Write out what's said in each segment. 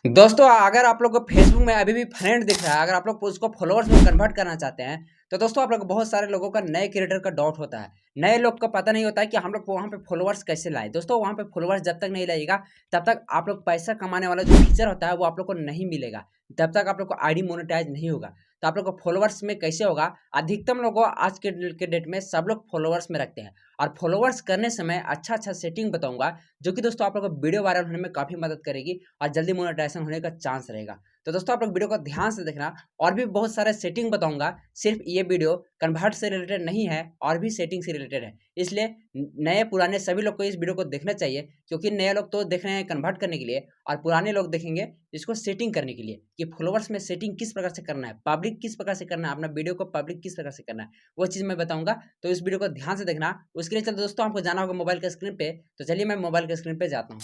दोस्तों अगर आप लोग को फेसबुक में अभी भी फ्रेंड दिख रहा है, अगर आप लोग उसको फॉलोअर्स में कन्वर्ट करना चाहते हैं, तो दोस्तों आप लोग को बहुत सारे लोगों का नए क्रिएटर का डाउट होता है। नए लोग को पता नहीं होता है कि हम लोग वहाँ पे फॉलोअर्स कैसे लाएं। दोस्तों वहाँ पे फॉलोअर्स जब तक नहीं लाइएगा तब तक आप लोग पैसा कमाने वाला जो फीचर होता है वो आप लोग को नहीं मिलेगा। तब तक आप लोग को आईडी मोनेटाइज नहीं होगा। तो आप लोग को फॉलोअर्स में कैसे होगा? अधिकतम लोगों आज के डेट में सब लोग फॉलोअर्स में रखते हैं। और फॉलोअर्स करने समय अच्छा सेटिंग बताऊंगा, जो कि दोस्तों आप लोग को वीडियो वायरल होने में काफी मदद करेगी और जल्दी मोनेटाइजेशन होने का चांस रहेगा। तो दोस्तों आप लोग वीडियो को ध्यान से देखना। और भी बहुत सारे सेटिंग बताऊंगा। सिर्फ ये वीडियो कन्वर्ट से रिलेटेड नहीं है, और भी सेटिंग से रिलेटेड है। इसलिए नए पुराने सभी लोग को इस वीडियो को देखना चाहिए, क्योंकि नए लोग तो देख रहे हैं कन्वर्ट करने के लिए, और पुराने लोग देखेंगे इसको सेटिंग करने के लिए कि फॉलोअर्स में सेटिंग किस प्रकार से करना है, पब्लिक किस प्रकार से करना है, अपना वीडियो को पब्लिक किस प्रकार से करना है, वो चीज़ मैं बताऊंगा। तो इस वीडियो को ध्यान से देखना। उसके लिए चलो दोस्तों आपको जाना होगा मोबाइल के स्क्रीन पे। तो चलिए मैं मोबाइल के स्क्रीन पे जाता हूँ।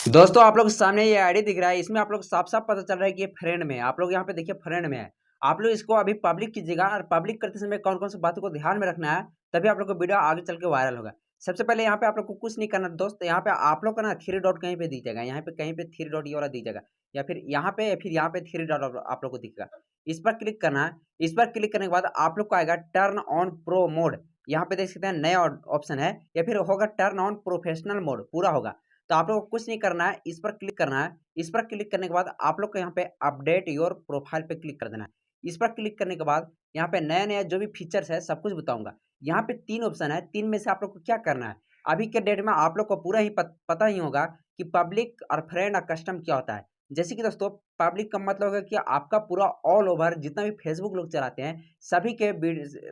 दोस्तों आप लोग सामने ये आईडी दिख रहा है, इसमें आप लोग साफ साफ पता चल रहा है कि ये फ्रेंड में है। आप लोग यहाँ पे देखिए फ्रेंड में है। आप लोग इसको अभी पब्लिक कीजिएगा, और पब्लिक करते समय कौन कौन सी बातों को ध्यान में रखना है, तभी आप लोग को वीडियो आगे चल के वायरल होगा। सबसे पहले यहाँ पे आप लोग को कुछ नहीं करना दोस्त। यहाँ पे आप लोग का ना थ्री डॉट कहीं पे दीजिएगा, यहाँ पे कहीं पे थ्री डॉट ये वाला दीजिएगा, या फिर यहाँ पे, या फिर यहाँ पे थ्री डॉट आप लोग को दिखेगा। इस पर क्लिक करना है। इस पर क्लिक करने के बाद आप लोग को आएगा टर्न ऑन प्रो मोड। यहाँ पे देख सकते हैं नया ऑप्शन है, या फिर होगा टर्न ऑन प्रोफेशनल मोड, पूरा होगा। तो आप लोग को कुछ नहीं करना है, इस पर क्लिक करना है। इस पर क्लिक करने के बाद आप लोग को यहाँ पे अपडेट योर प्रोफाइल पे क्लिक कर देना है। इस पर क्लिक करने के बाद यहाँ पे नया नया जो भी फीचर्स है सब कुछ बताऊंगा। यहाँ पे 3 ऑप्शन है, 3 में से आप लोग को क्या करना है। अभी के डेट में आप लोग को पूरा ही पता ही होगा कि पब्लिक और फ्रेंड और कस्टम क्या होता है। जैसे कि दोस्तों पब्लिक का मतलब है कि आपका पूरा ऑल ओवर जितना भी फेसबुक लोग चलाते हैं, सभी के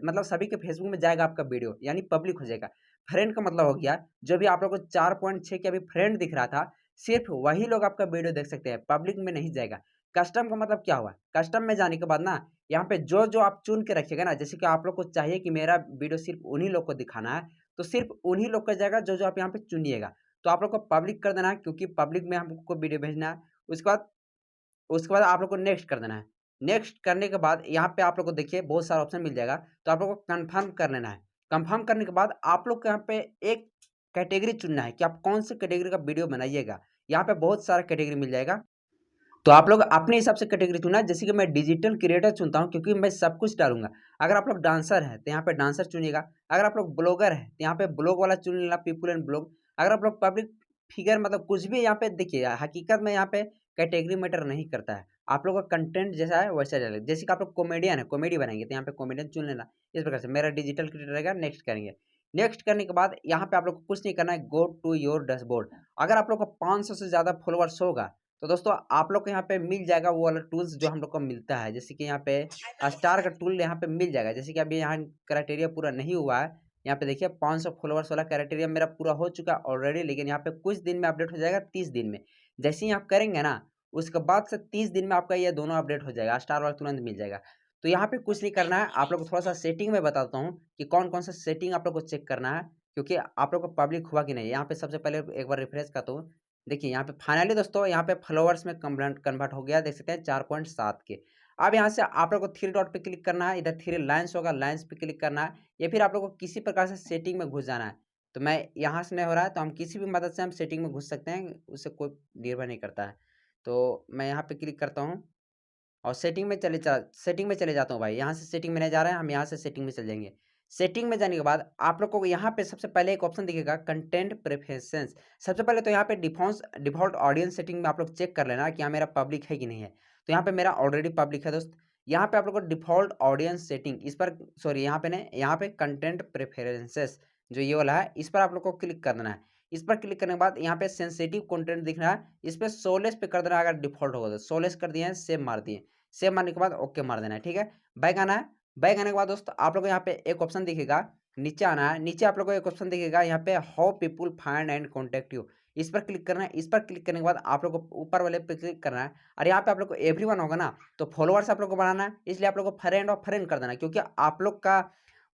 मतलब सभी के फेसबुक में जाएगा आपका वीडियो, यानी पब्लिक हो जाएगा। फ्रेंड का मतलब हो गया, जो भी आप लोग को 4.6 के अभी फ्रेंड दिख रहा था, सिर्फ वही लोग आपका वीडियो देख सकते हैं, पब्लिक में नहीं जाएगा। कस्टम का मतलब क्या हुआ? कस्टम में जाने के बाद ना, यहाँ पे जो जो आप चुन के रखिएगा ना, जैसे कि आप लोग को चाहिए कि मेरा वीडियो सिर्फ उन्हीं लोग को दिखाना है, तो सिर्फ उन्हीं लोग का जाएगा जो जो आप यहाँ पे चुनिएगा। तो आप लोग को पब्लिक कर देना है, क्योंकि पब्लिक में हमको वीडियो भेजना है। उसके बाद आप लोग को नेक्स्ट कर देना है। नेक्स्ट करने के बाद यहाँ पे आप लोग को देखिए बहुत सारा ऑप्शन मिल जाएगा, तो आप लोग को कंफर्म कर लेना है। कंफर्म करने के बाद आप लोग को यहाँ पे एक कैटेगरी चुनना है कि आप कौन सी कैटेगरी का वीडियो बनाइएगा। यहाँ पे बहुत सारा कैटेगरी मिल जाएगा, तो आप लोग अपने हिसाब से कैटेगरी चुना। जैसे कि मैं डिजिटल क्रिएटर चुनता हूँ, क्योंकि मैं सब कुछ डालूंगा। अगर आप लोग डांसर है तो यहाँ पे डांसर चुनिएगा। अगर आप लोग ब्लॉगर है तो यहाँ पे ब्लॉग वाला चुन लेना, पीपल एंड ब्लॉग। अगर आप लोग पब्लिक फिगर, मतलब कुछ भी यहाँ पे देखिए, हकीकत में यहाँ पे कैटेगरी मैटर नहीं करता है। आप लोग का कंटेंट जैसा है वैसा चलेगा। जैसे कि आप लोग कॉमेडियन है, कॉमेडी बनाएंगे, तो यहाँ पे कॉमेडियन चुन लेना। इस प्रकार से मेरा डिजिटल क्रिएटर रहेगा। नेक्स्ट करेंगे। नेक्स्ट करने के बाद यहाँ पे आप लोग को कुछ नहीं करना है, गो टू योर डैशबोर्ड। अगर आप लोग को 500 से ज़्यादा फॉलोअर्स होगा, तो दोस्तों आप लोग को यहाँ पे मिल जाएगा वो वाला टूल्स जो हम लोग को मिलता है। जैसे कि यहाँ पे स्टार का टूल यहाँ पे मिल जाएगा। जैसे कि अभी यहाँ क्राइटेरिया पूरा नहीं हुआ है। यहाँ पे देखिए 500 फॉलोअर्स वाला क्राइटेरिया मेरा पूरा हो चुका है ऑलरेडी, लेकिन यहाँ पे कुछ दिन में अपडेट हो जाएगा, 30 दिन में। जैसे ही आप करेंगे ना, उसके बाद से 30 दिन में आपका ये दोनों अपडेट हो जाएगा, स्टार वाला तुरंत मिल जाएगा। तो यहाँ पे कुछ नहीं करना है, आप लोग को थोड़ा सा सेटिंग में बताता हूँ कि कौन कौन सा सेटिंग आप लोग को चेक करना है, क्योंकि आप लोग को पब्लिक हुआ कि नहीं। यहाँ पे सबसे पहले एक बार रिफ्रेश करता हूँ। देखिए यहाँ पे फाइनली दोस्तों यहाँ पे फॉलोअर्स में कन्वर्ट हो गया, देख सकते हैं 4.7 के। अब यहाँ से आप लोग को थ्री डॉट पे क्लिक करना है, इधर थ्री लाइन्स होगा, लाइन्स पे क्लिक करना है, या फिर आप लोग को किसी प्रकार से सेटिंग में घुस जाना है। तो मैं यहाँ से नहीं हो रहा है, तो हम किसी भी मदद से हम सेटिंग में घुस सकते हैं, उससे कोई निर्भर नहीं करता है। तो मैं यहाँ पे क्लिक करता हूँ और सेटिंग में चले जाता हूँ भाई। यहाँ से सेटिंग में नहीं जा रहे हैं, हम यहाँ से सेटिंग में चल जाएंगे। सेटिंग में जाने के बाद आप लोग को यहाँ पे सबसे पहले एक ऑप्शन दिखेगा, कंटेंट प्रेफरेंसेस। सबसे पहले तो यहाँ पे डिफॉल्ट ऑडियंस सेटिंग में आप लोग चेक कर लेना कि यहाँ मेरा पब्लिक है कि नहीं है। तो यहाँ पे मेरा ऑलरेडी पब्लिक है दोस्त। यहाँ पे आप लोग को डिफॉल्ट ऑडियंस सेटिंग, इस पर सॉरी यहाँ पे नहीं, यहाँ पे कंटेंट प्रेफरेंसेस जो ये वाला है, इस पर आप लोग को क्लिक कर देना है। इस पर क्लिक करने के बाद यहाँ पे सेंसिटिव कंटेंट दिख रहा है, इस पर सोलेस पे कर देना। अगर डिफॉल्ट होगा तो सोलेस कर दिए हैं, सेव मार दिए। सेव मारने के बाद ओके मार देना है, ठीक है। बैक आना है। बैक आने के बाद दोस्तों आप लोग को यहाँ पे एक ऑप्शन दिखेगा, नीचे आना है। नीचे आप लोग को एक ऑप्शन दिखेगा यहाँ पे, how people find and contact you. इस पर क्लिक करना है। इस पर क्लिक करने के बाद आप लोग को ऊपर वाले पे क्लिक करना है, और यहाँ पे आप लोग को एवरीवन होगा ना, तो फॉलोअर्स आप लोग को बढ़ाना है, इसलिए आप लोग को फ्रेंड और फ्रेंड कर देना है, क्योंकि आप लोग का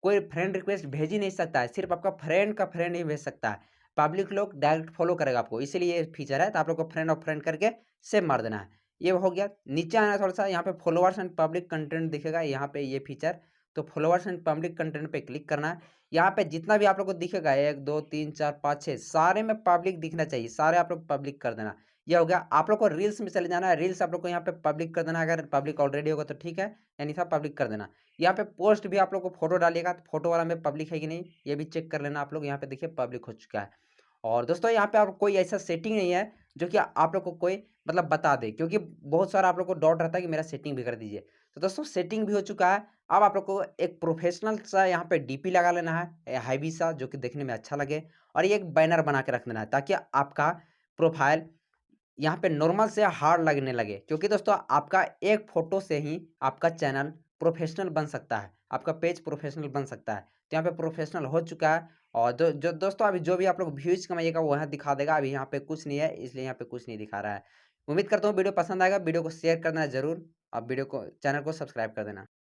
कोई फ्रेंड रिक्वेस्ट भेज ही नहीं सकता है, सिर्फ आपका फ्रेंड का फ्रेंड ही भेज सकता है। पब्लिक लोग डायरेक्ट फॉलो करेगा आपको, इसीलिए ये फीचर है। तो आप लोग को फ्रेंड और फ्रेंड करके सेव मार देना है। ये हो गया। नीचे आना थोड़ा सा, यहाँ पे फॉलोअर्स एंड पब्लिक कंटेंट दिखेगा, यहाँ पे ये फीचर। तो फॉलोअर्स एंड पब्लिक कंटेंट पे क्लिक करना है। यहाँ पे जितना भी आप लोग को दिखेगा, 1 2 3 4 5 6, सारे में पब्लिक दिखना चाहिए, सारे आप लोग पब्लिक कर देना। ये हो गया। आप लोग को रील्स में चले जाना है, रील्स आप लोग को यहाँ पे पब्लिक कर देना है, अगर पब्लिक ऑलरेडी होगा तो ठीक है, यानी था पब्लिक कर देना। यहाँ पे पोस्ट भी आप लोग को फोटो डालिएगा तो फोटो वाला में पब्लिक है कि नहीं ये भी चेक कर लेना आप लोग। यहाँ पे देखिए पब्लिक हो चुका है। और दोस्तों यहाँ पे आप कोई ऐसा सेटिंग नहीं है जो कि आप लोग को कोई मतलब बता दे, क्योंकि बहुत सारा आप लोग को डाउट रहता है कि मेरा सेटिंग भी कर दीजिए। तो दोस्तों सेटिंग भी हो चुका है। अब आप लोग को एक प्रोफेशनल सा यहाँ पे डीपी लगा लेना है, हैवी सा, जो कि देखने में अच्छा लगे, और ये एक बैनर बना के रख देना है ताकि आपका प्रोफाइल यहाँ पे नॉर्मल से हार्ड लगने लगे, क्योंकि दोस्तों आपका एक फ़ोटो से ही आपका चैनल प्रोफ़ेशनल बन सकता है, आपका पेज प्रोफ़ेशनल बन सकता है। तो यहाँ पे प्रोफ़ेशनल हो चुका है, और जो दोस्तों अभी जो भी आप लोग व्यूज़ कमाइएगा वो यहाँ दिखा देगा। अभी यहाँ पे कुछ नहीं है, इसलिए यहाँ पे कुछ नहीं दिखा रहा है। उम्मीद करता हूँ वीडियो पसंद आएगा, वीडियो को शेयर करना ज़रूर, और वीडियो को चैनल को सब्सक्राइब कर देना।